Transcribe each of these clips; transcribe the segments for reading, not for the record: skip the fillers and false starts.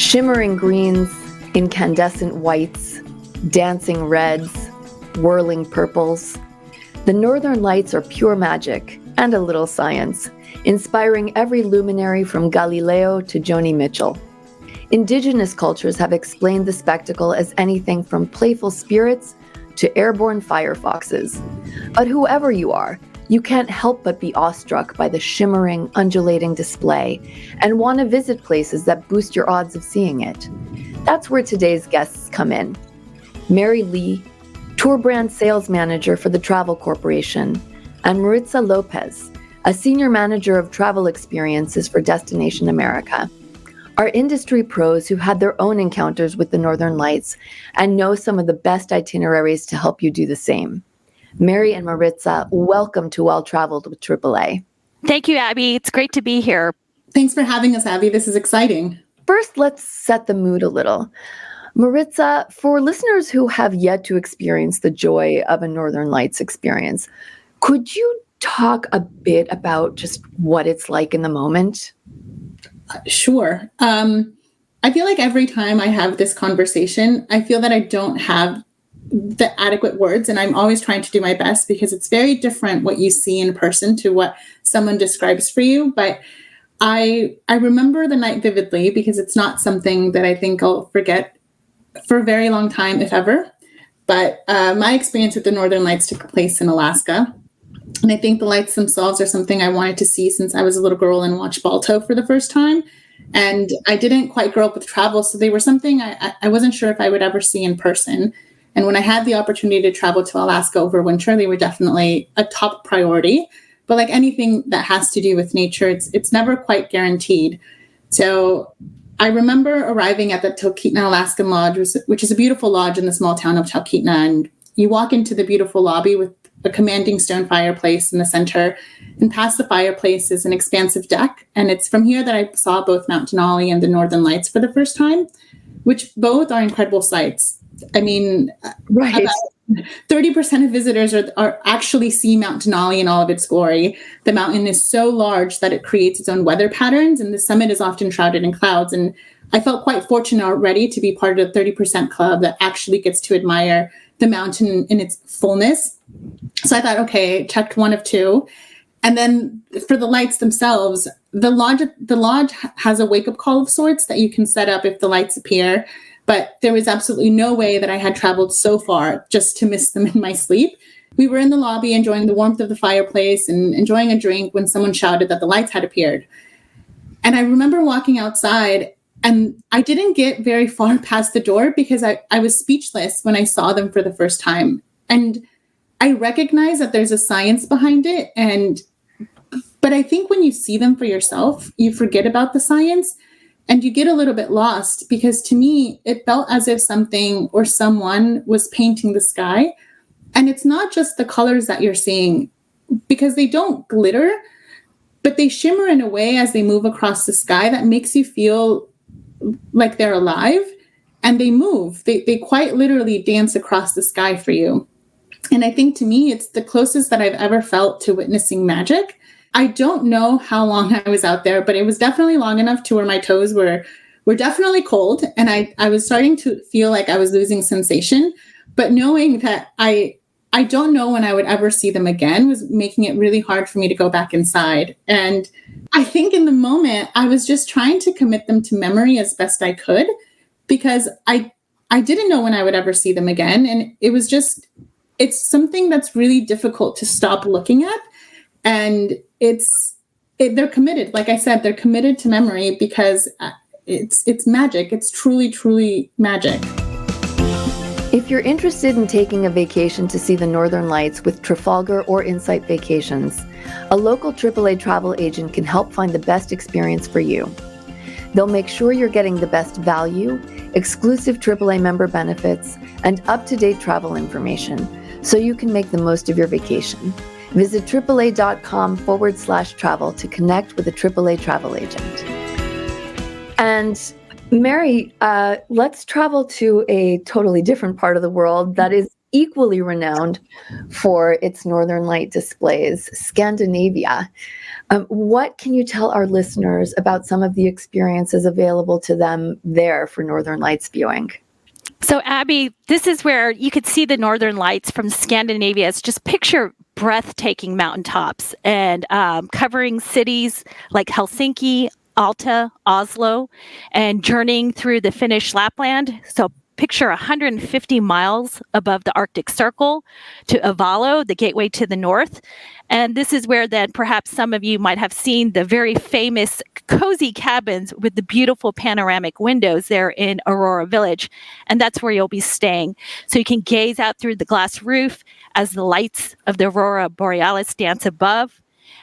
Shimmering greens, incandescent whites, dancing reds, whirling purples. The Northern Lights are pure magic and a little science, inspiring every luminary from Galileo to Joni Mitchell. Indigenous cultures have explained the spectacle as anything from playful spirits to airborne firefoxes. But whoever you are, you can't help but be awestruck by the shimmering, undulating display and want to visit places that boost your odds of seeing it. That's where today's guests come in. Mary Lee, tour brand sales manager for the Travel Corporation, and Maritza Lopez, a senior manager of travel experiences for Destination America, are industry pros who had their own encounters with the Northern Lights and know some of the best itineraries to help you do the same. Mary and Maritza, welcome to Well Traveled with AAA. Thank you, Abby. It's great to be here. Thanks for having us, Abby. This is exciting. First, let's set the mood a little. Maritza, for listeners who have yet to experience the joy of a Northern Lights experience, could you talk a bit about just what it's like in the moment? Sure. I feel like every time I have this conversation, I feel that I don't have the adequate words, and I'm always trying to do my best because it's very different what you see in person to what someone describes for you. But I remember the night vividly because it's not something that I think I'll forget for a very long time, if ever. But my experience with the Northern Lights took place in Alaska. And I think the lights themselves are something I wanted to see since I was a little girl and watched Balto for the first time. And I didn't quite grow up with travel, so they were something I wasn't sure if I would ever see in person. And when I had the opportunity to travel to Alaska over winter, they were definitely a top priority. But like anything that has to do with nature, it's never quite guaranteed. So I remember arriving at the Talkeetna Alaskan Lodge, which is a beautiful lodge in the small town of Talkeetna. And you walk into the beautiful lobby with a commanding stone fireplace in the center. And past the fireplace is an expansive deck. And it's from here that I saw both Mount Denali and the Northern Lights for the first time, which both are incredible sights. I mean, right. About 30% of visitors are actually see Mount Denali in all of its glory. The mountain is so large that it creates its own weather patterns, and the summit is often shrouded in clouds. And I felt quite fortunate already to be part of the 30% club that actually gets to admire the mountain in its fullness. So I thought, okay, checked one of two. And then for the lights themselves, the lodge has a wake-up call of sorts that you can set up if the lights appear. But there was absolutely no way that I had traveled so far just to miss them in my sleep. We were in the lobby enjoying the warmth of the fireplace and enjoying a drink when someone shouted that the lights had appeared. And I remember walking outside, and I didn't get very far past the door because I was speechless when I saw them for the first time. And I recognize that there's a science behind it. But I think when you see them for yourself, you forget about the science. And you get a little bit lost because to me, it felt as if something or someone was painting the sky. And it's not just the colors that you're seeing because they don't glitter, but they shimmer in a way as they move across the sky that makes you feel like they're alive and they move. They quite literally dance across the sky for you. And I think to me, it's the closest that I've ever felt to witnessing magic. I don't know how long I was out there, but it was definitely long enough to where my toes were definitely cold. And I was starting to feel like I was losing sensation. But knowing that I don't know when I would ever see them again was making it really hard for me to go back inside. And I think in the moment, I was just trying to commit them to memory as best I could because I didn't know when I would ever see them again. And it's something that's really difficult to stop looking at. And they're committed. Like I said, they're committed to memory because it's magic. It's truly, truly magic. If you're interested in taking a vacation to see the Northern Lights with Trafalgar or Insight Vacations, a local AAA travel agent can help find the best experience for you. They'll make sure you're getting the best value, exclusive AAA member benefits, and up-to-date travel information so you can make the most of your vacation. Visit AAA.com/travel to connect with a AAA travel agent. And Mary, let's travel to a totally different part of the world that is equally renowned for its northern light displays, Scandinavia. What can you tell our listeners about some of the experiences available to them there for northern lights viewing? So, Abby, this is where you could see the northern lights from Scandinavia. It's just picture breathtaking mountaintops and covering cities like Helsinki, Alta, Oslo, and journeying through the Finnish Lapland. So picture 150 miles above the Arctic Circle to Avalo, the gateway to the north. And this is where then perhaps some of you might have seen the very famous cozy cabins with the beautiful panoramic windows there in Aurora Village. And that's where you'll be staying. So you can gaze out through the glass roof as the lights of the Aurora Borealis dance above.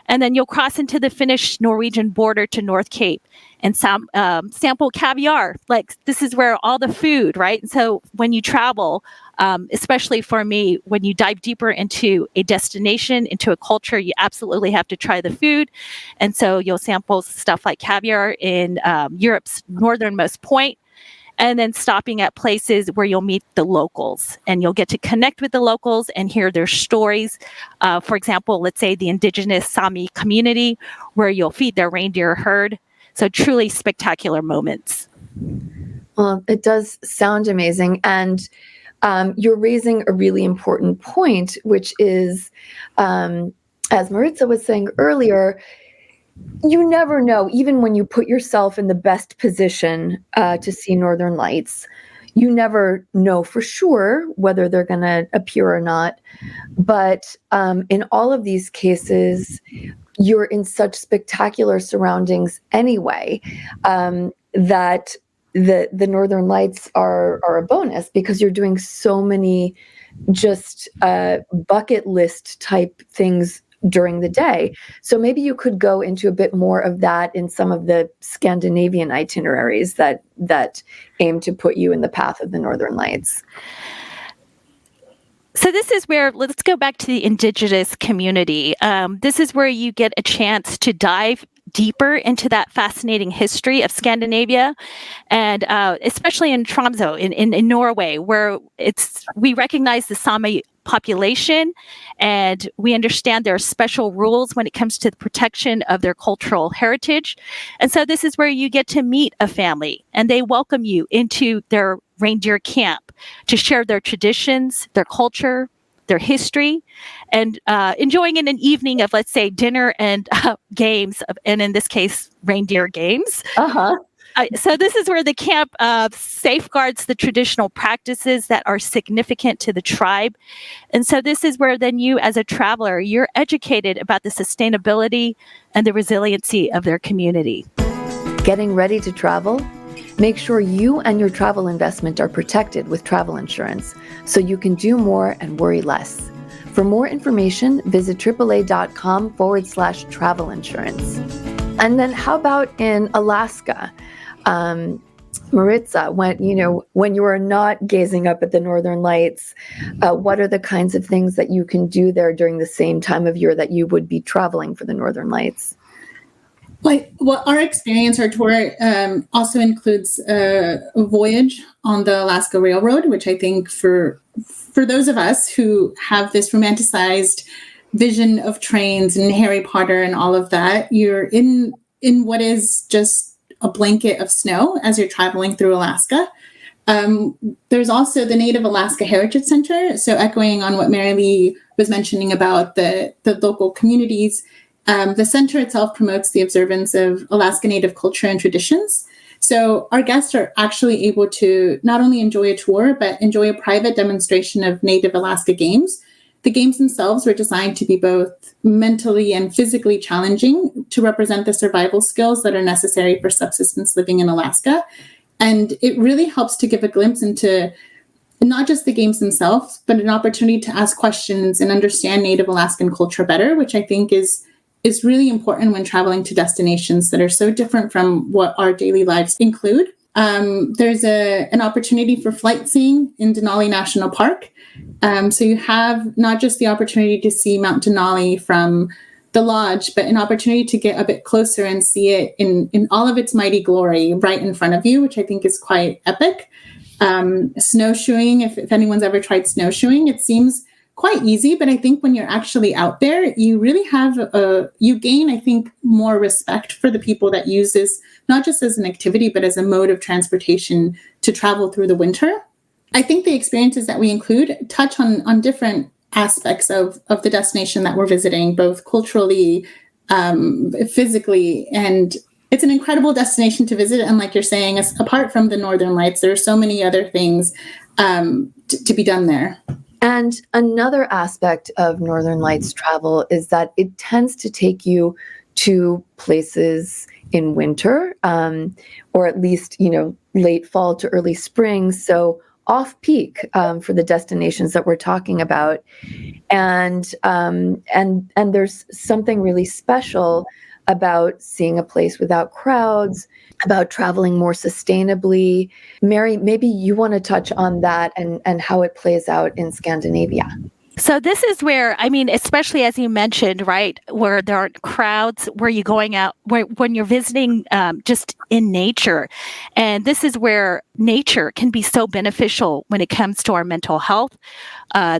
And then you'll cross into the Finnish-Norwegian border to North Cape and sample caviar. Like, this is where all the food, right? And so when you travel, especially for me, when you dive deeper into a destination, into a culture, you absolutely have to try the food. And so you'll sample stuff like caviar in Europe's northernmost point, and then stopping at places where you'll meet the locals and you'll get to connect with the locals and hear their stories. For example, let's say the indigenous Sami community, where you'll feed their reindeer herd. So truly spectacular moments. Well, it does sound amazing. And you're raising a really important point, which is, as Maritza was saying earlier, you never know, even when you put yourself in the best position to see northern lights, you never know for sure whether they're going to appear or not. But in all of these cases, you're in such spectacular surroundings anyway, that the northern lights are a bonus, because you're doing so many just bucket list type things during the day. So maybe you could go into a bit more of that in some of the Scandinavian itineraries that aim to put you in the path of the northern lights. So this is where, let's go back to the indigenous community. This is where you get a chance to dive deeper into that fascinating history of Scandinavia, and especially in Tromsø, in Norway, where we recognize the Sami population, and we understand there are special rules when it comes to the protection of their cultural heritage. And so this is where you get to meet a family, and they welcome you into their reindeer camp to share their traditions, their culture, their history, and enjoying in an evening of, let's say, dinner and games, and in this case, reindeer games. Uh-huh. So this is where the camp safeguards the traditional practices that are significant to the tribe. And so this is where then you, as a traveler, you're educated about the sustainability and the resiliency of their community. Getting ready to travel? Make sure you and your travel investment are protected with travel insurance, so you can do more and worry less. For more information, visit AAA.com/travel insurance. And then how about in Alaska? Maritza, when you are not gazing up at the northern lights, what are the kinds of things that you can do there during the same time of year that you would be traveling for the northern lights? Well, our experience, our tour also includes a voyage on the Alaska Railroad, which I think for those of us who have this romanticized vision of trains and Harry Potter and all of that, you're in what is just a blanket of snow as you're traveling through Alaska. There's also the Native Alaska Heritage Center. So echoing on what Mary Lee was mentioning about the local communities, the center itself promotes the observance of Alaska Native culture and traditions. So our guests are actually able to not only enjoy a tour, but enjoy a private demonstration of Native Alaska games. The games themselves were designed to be both mentally and physically challenging to represent the survival skills that are necessary for subsistence living in Alaska. And it really helps to give a glimpse into not just the games themselves, but an opportunity to ask questions and understand Native Alaskan culture better, which I think is really important when traveling to destinations that are so different from what our daily lives include. There's an opportunity for flight seeing in Denali National Park. So you have not just the opportunity to see Mount Denali from the lodge, but an opportunity to get a bit closer and see it in all of its mighty glory right in front of you, which I think is quite epic. Snowshoeing, if anyone's ever tried snowshoeing, it seems quite easy, but I think when you're actually out there, you really you gain, I think, more respect for the people that use this, not just as an activity, but as a mode of transportation to travel through the winter. I think the experiences that we include touch on different aspects of the destination that we're visiting, both culturally, physically, and it's an incredible destination to visit. And like you're saying, apart from the Northern Lights, there are so many other things to be done there. And another aspect of Northern Lights travel is that it tends to take you to places in winter, or at least, late fall to early spring. So off peak for the destinations that we're talking about. And there's something really special about seeing a place without crowds, about traveling more sustainably. Mary, maybe you want to touch on that and how it plays out in Scandinavia. So this is where, especially as you mentioned, right, where there aren't crowds, where you're going out, when you're visiting just in nature. And this is where nature can be so beneficial when it comes to our mental health.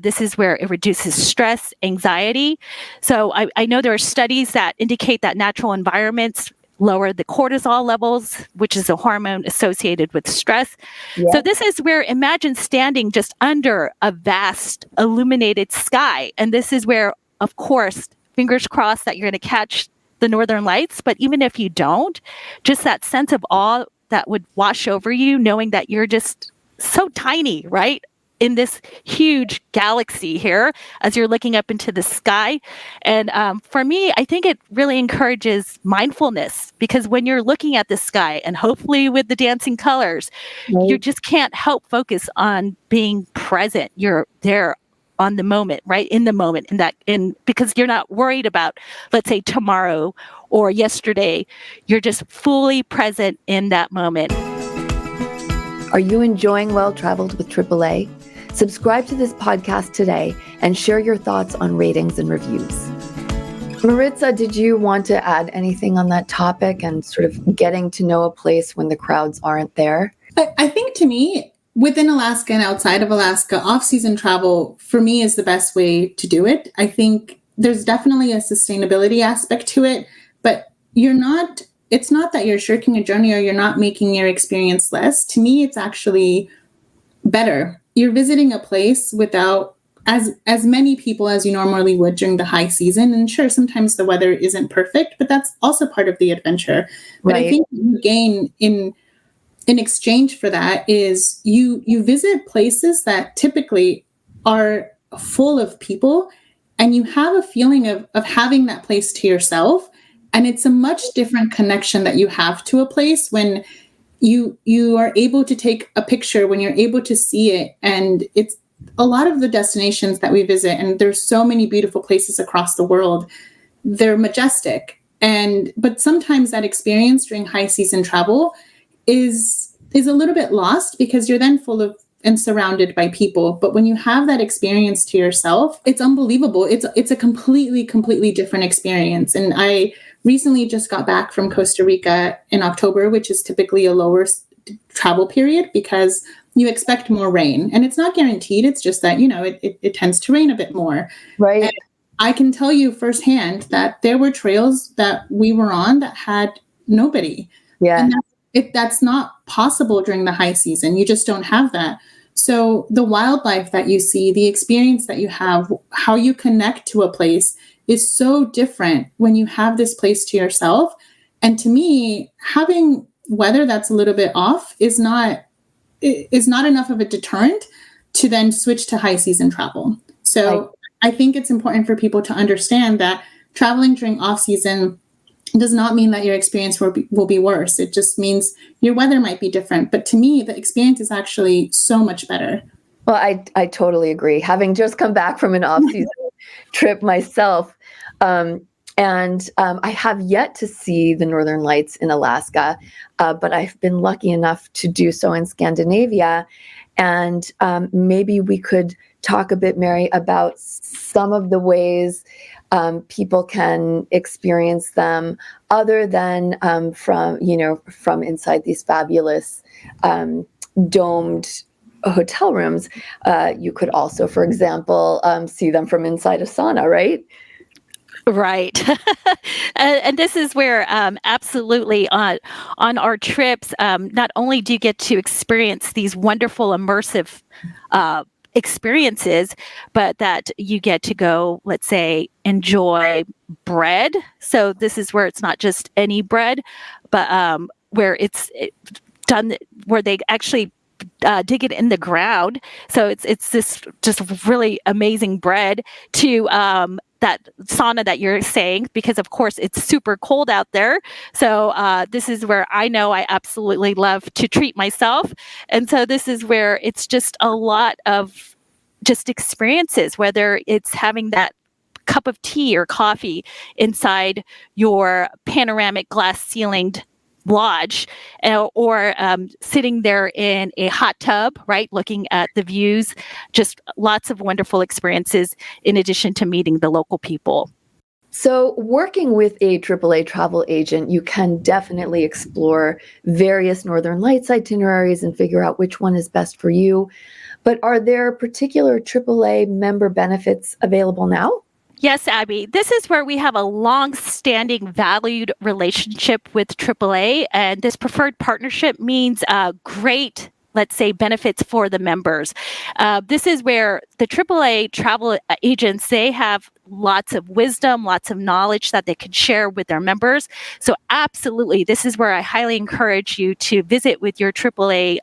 This is where it reduces stress, anxiety. So I know there are studies that indicate that natural environments lower the cortisol levels, which is a hormone associated with stress. Yeah. So this is where, imagine standing just under a vast illuminated sky. And this is where, of course, fingers crossed that you're going to catch the Northern Lights. But even if you don't, just that sense of awe that would wash over you, knowing that you're just so tiny, right? In this huge galaxy here as you're looking up into the sky. And for me, I think it really encourages mindfulness, because when you're looking at the sky, and hopefully with the dancing colors, right, you just can't help focus on being present. You're there on the moment, right? In the moment, because you're not worried about, let's say, tomorrow or yesterday. You're just fully present in that moment. Are you enjoying Well Traveled with AAA? Subscribe to this podcast today and share your thoughts on ratings and reviews. Maritza, did you want to add anything on that topic and sort of getting to know a place when the crowds aren't there? I think, to me, within Alaska and outside of Alaska, off-season travel for me is the best way to do it. I think there's definitely a sustainability aspect to it, but it's not that you're shirking a journey or you're not making your experience less. To me, it's actually better. You're visiting a place without as many people as you normally would during the high season. And sure, sometimes the weather isn't perfect, but that's also part of the adventure. But right. I think what you gain in exchange for that is you visit places that typically are full of people, and you have a feeling of having that place to yourself. And it's a much different connection that you have to a place when you are able to take a picture, when you're able to see it. And it's a lot of the destinations that we visit, and there's so many beautiful places across the world, they're majestic. But sometimes that experience during high season travel is a little bit lost, because you're then full of and surrounded by people. But when you have that experience to yourself, it's unbelievable. It's a completely different experience. And I recently just got back from Costa Rica in October, which is typically a lower travel period because you expect more rain. And it's not guaranteed. It's just that, it tends to rain a bit more. Right. And I can tell you firsthand that there were trails that we were on that had nobody. Yeah. And that's not possible during the high season. You just don't have that. So the wildlife that you see, the experience that you have, how you connect to a place is so different when you have this place to yourself. And to me, having weather that's a little bit off is not enough of a deterrent to then switch to high season travel. So I think it's important for people to understand that traveling during off season does not mean that your experience will be worse. It just means your weather might be different. But to me, the experience is actually so much better. Well, I totally agree. Having just come back from an off-season trip myself, and I have yet to see the Northern Lights in Alaska, but I've been lucky enough to do so in Scandinavia. And maybe we could talk a bit, Mary, about some of the ways people can experience them other than from inside these fabulous domed hotel rooms, you could also, for example, see them from inside a sauna, right? Right. And this is where absolutely on our trips, not only do you get to experience these wonderful immersive experiences, but that you get to go, let's say, enjoy bread. So this is where it's not just any bread, but where it's done, where they actually dig it in the ground. So it's this just really amazing bread to that sauna that you're saying, because of course it's super cold out there. So this is where I know I absolutely love to treat myself. And so this is where it's just a lot of just experiences, whether it's having that cup of tea or coffee inside your panoramic glass ceilinged lodge, or sitting there in a hot tub, right, looking at the views. Just lots of wonderful experiences in addition to meeting the local people. So working with a AAA travel agent, you can definitely explore various Northern Lights itineraries and figure out which one is best for you. But are there particular AAA member benefits available now? Yes, Abby. This is where we have a long-standing valued relationship with AAA, and this preferred partnership means great, let's say, benefits for the members. This is where the AAA travel agents, they have lots of wisdom, lots of knowledge that they can share with their members. So absolutely, this is where I highly encourage you to visit with your AAA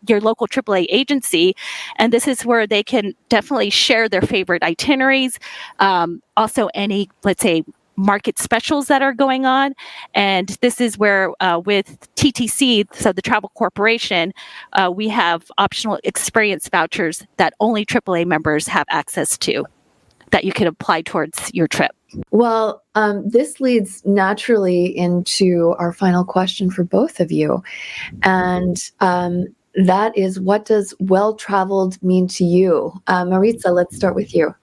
your local AAA agency. And this is where they can definitely share their favorite itineraries, also any, let's say, market specials that are going on. And this is where with TTC, so the Travel Corporation, we have optional experience vouchers that only AAA members have access to that you can apply towards your trip. Well, this leads naturally into our final question for both of you. And that is, what does well-traveled mean to you? Maritza, let's start with you.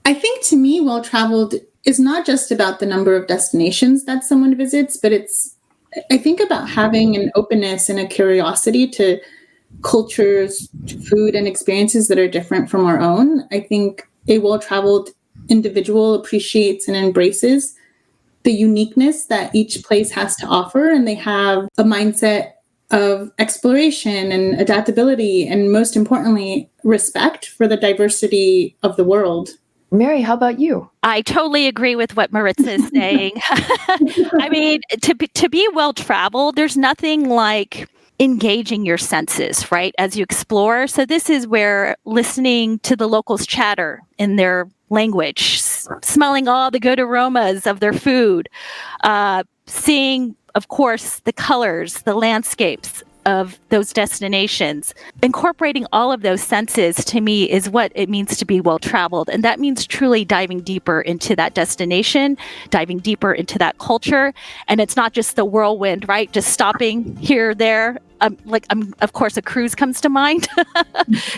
I think to me, well-traveled is not just about the number of destinations that someone visits, but I think about having an openness and a curiosity to cultures, to food and experiences that are different from our own. I think a well-traveled individual appreciates and embraces the uniqueness that each place has to offer, and they have a mindset of exploration and adaptability, and most importantly, respect for the diversity of the world. Mary, how about you? I totally agree with what Maritza is saying. I mean, to be well-traveled, there's nothing like engaging your senses, right, as you explore. So this is where listening to the locals chatter in their language, smelling all the good aromas of their food, seeing, of course, the colors, the landscapes of those destinations. Incorporating all of those senses, to me, is what it means to be well-traveled. And that means truly diving deeper into that destination, diving deeper into that culture. And it's not just the whirlwind, right? Just stopping here, there. Of course, a cruise comes to mind.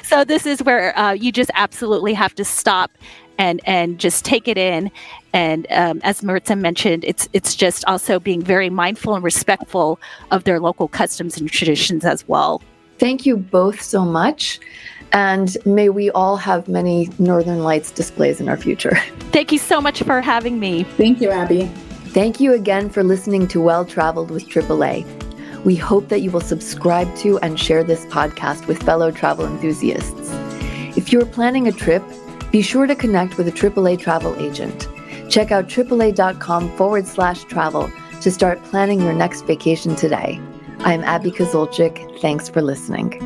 So this is where you just absolutely have to stop and just take it in. And as Maritza mentioned, it's just also being very mindful and respectful of their local customs and traditions as well. Thank you both so much. And may we all have many Northern Lights displays in our future. Thank you so much for having me. Thank you, Abby. Thank you again for listening to Well Traveled with AAA. We hope that you will subscribe to and share this podcast with fellow travel enthusiasts. If you're planning a trip, be sure to connect with a AAA travel agent. Check out AAA.com/travel to start planning your next vacation today. I'm Abby Kozolczyk. Thanks for listening.